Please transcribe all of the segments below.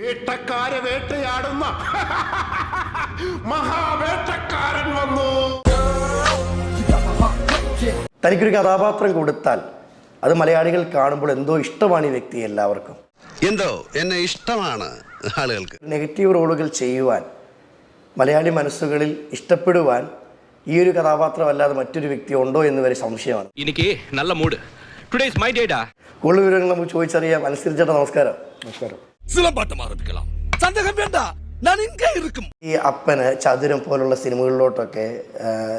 വേട്ടക്കാരെ വേട്ടയാടുന്ന മഹാവേട്ടക്കാരൻ വന്നു. തനിക്കൊരു കഥാപാത്രം കൊടുത്താൽ അത് മലയാളികൾ കാണുമ്പോൾ എന്തോ ഇഷ്ടമാണ് ഈ വ്യക്തി. എല്ലാവർക്കും എന്തോ എന്നെ ഇഷ്ടമാണ് ആളുകൾക്ക്. നെഗറ്റീവ് റോളുകൾ ചെയ്യുവാൻ മലയാളി മനസ്സുകളിൽ ഇഷ്ടപ്പെടുവാൻ ഈ ഒരു കഥാപാത്രമല്ലാതെ മറ്റൊരു വ്യക്തി ഉണ്ടോ എന്ന് വരെ സംശയമാണ്. എനിക്ക് നല്ല mood. Today is my day ഡാ. കൂടുതൽ വിവരങ്ങൾ നമുക്ക് ചോദിച്ചറിയാം. അനുസരിച്ചേട്ടാ നമസ്കാരം. നമസ്കാരം. ഈ അപ്പന് ചതുരം പോലുള്ള സിനിമകളിലോട്ടൊക്കെ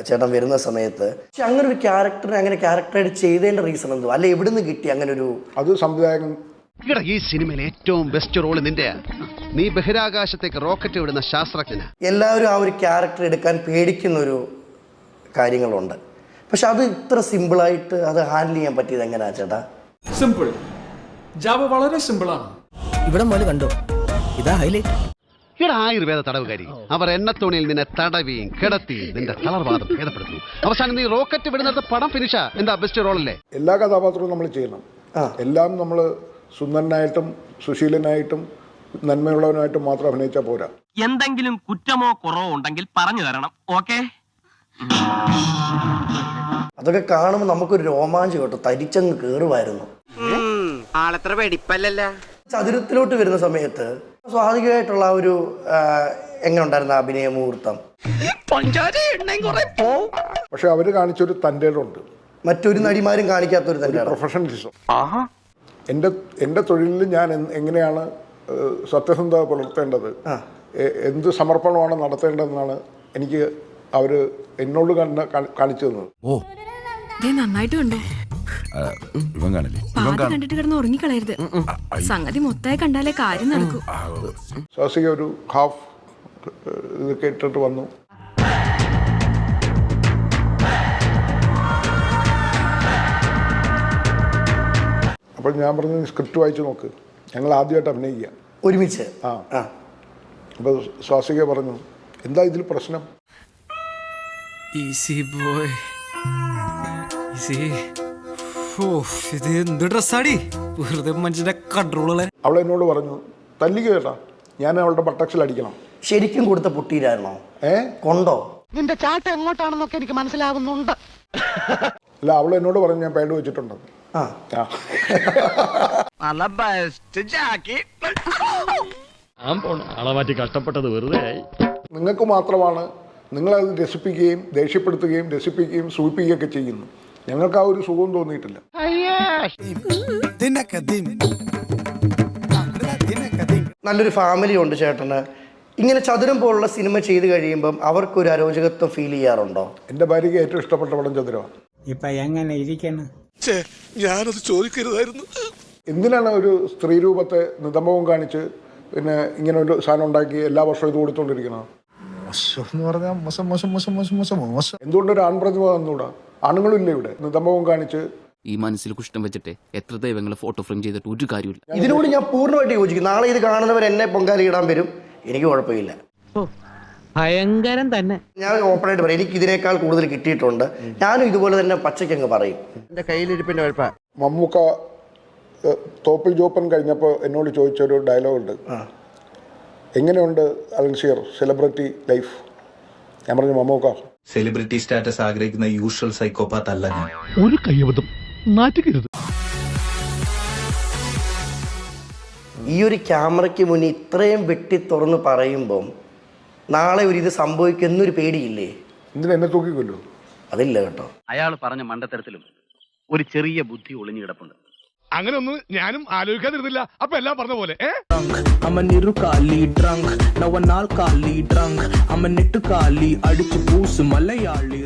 ചേട്ടൻ വരുന്ന സമയത്ത് അങ്ങനെ ഒരു ക്യാരക്ടറിനെ അങ്ങനെ ക്യാരക്ടറായിട്ട് ചെയ്തതിന്റെ റീസൺ എന്തോ അല്ലെ, എവിടുന്ന് കിട്ടി അങ്ങനെ ഒരു? അത് സംവിധായകൻ ഈ സിനിമയിൽ ഏറ്റവും ബെസ്റ്റ് റോള് നിന്റെ. നീ ബഹിരാകാശത്തേക്ക് റോക്കറ്റ് വിടുന്ന ശാസ്ത്രജ്ഞനാ. എല്ലാവരും ആ ഒരു ക്യാരക്ടർ എടുക്കാൻ പേടിക്കുന്ന ഒരു കാര്യങ്ങളുണ്ട്. പക്ഷെ അത് ഇത്ര സിമ്പിളായിട്ട് അത് ഹാൻഡിൽ ചെയ്യാൻ പറ്റിയത് എങ്ങനെയാ ചേട്ടാ? സിമ്പിൾ ജാവ വളരെ സിമ്പിളാണ്. ഇവിടെ മോല് കണ്ടോ, ഇതാ ഹൈലൈറ്റ്. ഇവിടെ ആയുർവേദ തടവുകാരി അവർ എണ്ണത്തോണിയിൽ നിന്നെ തടവിയും കിടത്തിയും നിന്റെ തളർവാദം ഭേദപ്പെടുത്തുന്നു. അവസാനം നീ റോക്കറ്റ് വിടുന്നത് പടം ഫിനിഷാ. എന്താ ബെസ്റ്റ് റോളല്ലേ? എല്ലാ കഥാപാത്രവും നമ്മൾ ചെയ്യണം. എല്ലാം നമ്മൾ സുന്ദരനായിട്ടും സുശീലനായിട്ടും നന്മയുള്ളവനായിട്ടും മാത്രം അഭിനയിച്ചാൽ പോരാ. എന്തെങ്കിലും കുറ്റമോ കുറവോ ഉണ്ടെങ്കിൽ പറഞ്ഞു തരണം. ഓക്കെ? അതൊക്കെ കാണുമ്പോൾ നമുക്കൊരു രോമാഞ്ചം കേട്ടോ, തരിച്ചങ്ങ് കേറുമായിരുന്നു. ആളത്ര വെടിപ്പല്ലല്ല. ചതുരത്തിലോട്ട് വരുന്ന സമയത്ത് സ്വാഭാവികമായിട്ടുള്ള ഒരു എങ്ങനെ ഉണ്ടായിരുന്ന അഭിനയ മുഹൂർത്തം? പക്ഷെ അവര് കാണിച്ചൊരു തൻ്റെടുണ്ട്, മറ്റൊരു നടിമാരും കാണിക്കാത്തൊരു തന്നെ പ്രൊഫഷണലിസം. എൻ്റെ തൊഴിലിൽ ഞാൻ എങ്ങനെയാണ് സത്യസന്ധത പുലർത്തേണ്ടത്, എന്ത് സമർപ്പണമാണ് നടത്തേണ്ടതെന്നാണ് എനിക്ക് അവര് എന്നോട് കാണിച്ചു തന്നത്. നന്നായിട്ട് കണ്ടോ? കണ്ടിട്ട് കിടന്ന് ഉറങ്ങിക്കളയരുത്. സംഗതി മൊത്തമായി കണ്ടാലേ കാര്യം നടക്കൂ. സ്വാസിക ഒരു ഹാഫ് ഇതൊക്കെ ഇട്ടിട്ട് വന്നു. അപ്പോൾ ഞാൻ പറഞ്ഞു സ്ക്രിപ്റ്റ് വായിച്ചു നോക്ക്, ഞങ്ങൾ ആദ്യമായിട്ട് അഭിനയിക്കുക ഒരുമിച്ച്. അപ്പോൾ സ്വാസിക പറഞ്ഞു എന്താ ഇതിൽ പ്രശ്നം? Easy boy easy. ഇത് എന്ത് ഡ്രസ്സാടി, വെറുതെ മനുഷ്യന്റെ കൺട്രോള്. അവൾ എന്നോട് പറഞ്ഞു തല്ലിക്ക് കേട്ടാ ഞാൻ അവളുടെ ബട്ടക്സിൽ അടിക്കണം. ശരിക്കും കൊടുത്ത പൊട്ടിയിലായിരുന്നോ? കൊണ്ടോ? നിന്റെ ചാട്ട എങ്ങോട്ടാണെന്നൊക്കെ എനിക്ക് മനസ്സിലാവുന്നുണ്ട്. അല്ല, അവൾ എന്നോട് പറഞ്ഞു ഞാൻ പാഡ് വെച്ചിട്ടുണ്ടെന്ന്. കഷ്ടപ്പെട്ടത് വെറുതെ ആയി. നിങ്ങൾക്ക് മാത്രമാണ് നിങ്ങളത് രസിപ്പിക്കുകയും ദേഷ്യപ്പെടുത്തുകയും രസിപ്പിക്കുകയും സൂചിപ്പിക്കുകയൊക്കെ ചെയ്യുന്നു. ഞങ്ങൾക്ക് ആ ഒരു സുഖം തോന്നിയിട്ടില്ല. നല്ലൊരു ഫാമിലി ഉണ്ട് ചേട്ടന്. ഇങ്ങനെ ചതുരം പോലുള്ള സിനിമ ചെയ്ത് കഴിയുമ്പം അവർക്കൊരു അരോചകത്വം ഫീൽ ചെയ്യാറുണ്ടോ? എൻ്റെ ഭാര്യയ്ക്ക് ഏറ്റവും ഇഷ്ടപ്പെട്ട പടം ചതുരമാണ്. ഇപ്പൊ എങ്ങനെ ഇരിക്കണം? ഞാനത് ചോദിക്കരുതായിരുന്നു. എന്തിനാണ് ഒരു സ്ത്രീ രൂപത്തെ നിതംബവും കാണിച്ച് പിന്നെ ഇങ്ങനെ ഒരു സാധനം ഉണ്ടാക്കി എല്ലാ വർഷവും ഇത് കൊടുത്തോണ്ടിരിക്കണം? എന്തുകൊണ്ടൊരു ആൺപ്രതിഭ തന്നൂടാ? ആണുങ്ങളില്ല ഇവിടെ. നിതംബവും കാണിച്ച് ഈ മനസ്സിൽ കുഷ്ടം വെച്ചിട്ട് എത്ര ദൈവങ്ങളെ ഫോട്ടോ ഫ്രെയിം ചെയ്തിട്ട് ഒരു കാര്യമില്ല. ഇതിനോട് ഞാൻ പൂർണ്ണമായിട്ട് യോജിക്കും. നാളെ ഇത് കാണുന്നവർ എന്നെ പൊങ്കാലിടാൻ വരും, എനിക്ക് കുഴപ്പമില്ല. ഭയങ്കരം തന്നെ. ഞാൻ ഓപ്പണായിട്ട് പറയും, എനിക്ക് ഇതിനേക്കാൾ കൂടുതൽ കിട്ടിയിട്ടുണ്ട്. ഞാനും ഇതുപോലെ തന്നെ പച്ചയ്ക്കങ്ങ് പറയും. എന്റെ കയ്യിലിരിപ്പിന്റെ കുഴപ്പ. മമ്മൂക്ക തോപ്പിൽ ജോപ്പൻ കഴിഞ്ഞപ്പോൾ എന്നോട് ചോദിച്ചൊരു ഡയലോഗുണ്ട്, എങ്ങനെയുണ്ട് അലൻസിയർ സെലിബ്രിറ്റി ലൈഫ്? ഞാൻ പറഞ്ഞു മമ്മൂക്ക സെലിബ്രിറ്റി സ്റ്റാറ്റസ് ആഗ്രഹിക്കുന്ന യൂഷ്വൽ സൈക്കോപാത്ത് അല്ല ഞാൻ. ഒരു കയ്യബദ്ധം നാറ്റുകരുത്. ഈ ഒരു ക്യാമറയ്ക്ക് മുന്നിൽ ഇത്രയും വെട്ടി തുറന്ന് പറയുമ്പം നാളെ ഒരു ഇത് സംഭവിക്കും എന്നൊരു പേടിയില്ലേ? എന്തിനാ എന്നെ തൂക്കിക്കൊല്ലു? അതില്ല കേട്ടോ. അയാൾ പറഞ്ഞ മണ്ടത്തരത്തിലും ഒരു ചെറിയ ബുദ്ധി ഒളിഞ്ഞു കിടപ്പുണ്ട്. അങ്ങനെ ഒന്നും ഞാനും ആലോചിക്കാതിരുന്നില്ല. അപ്പൊ എല്ലാം പറഞ്ഞ പോലെ അടിച്ചു പൂസ് മലയാളി.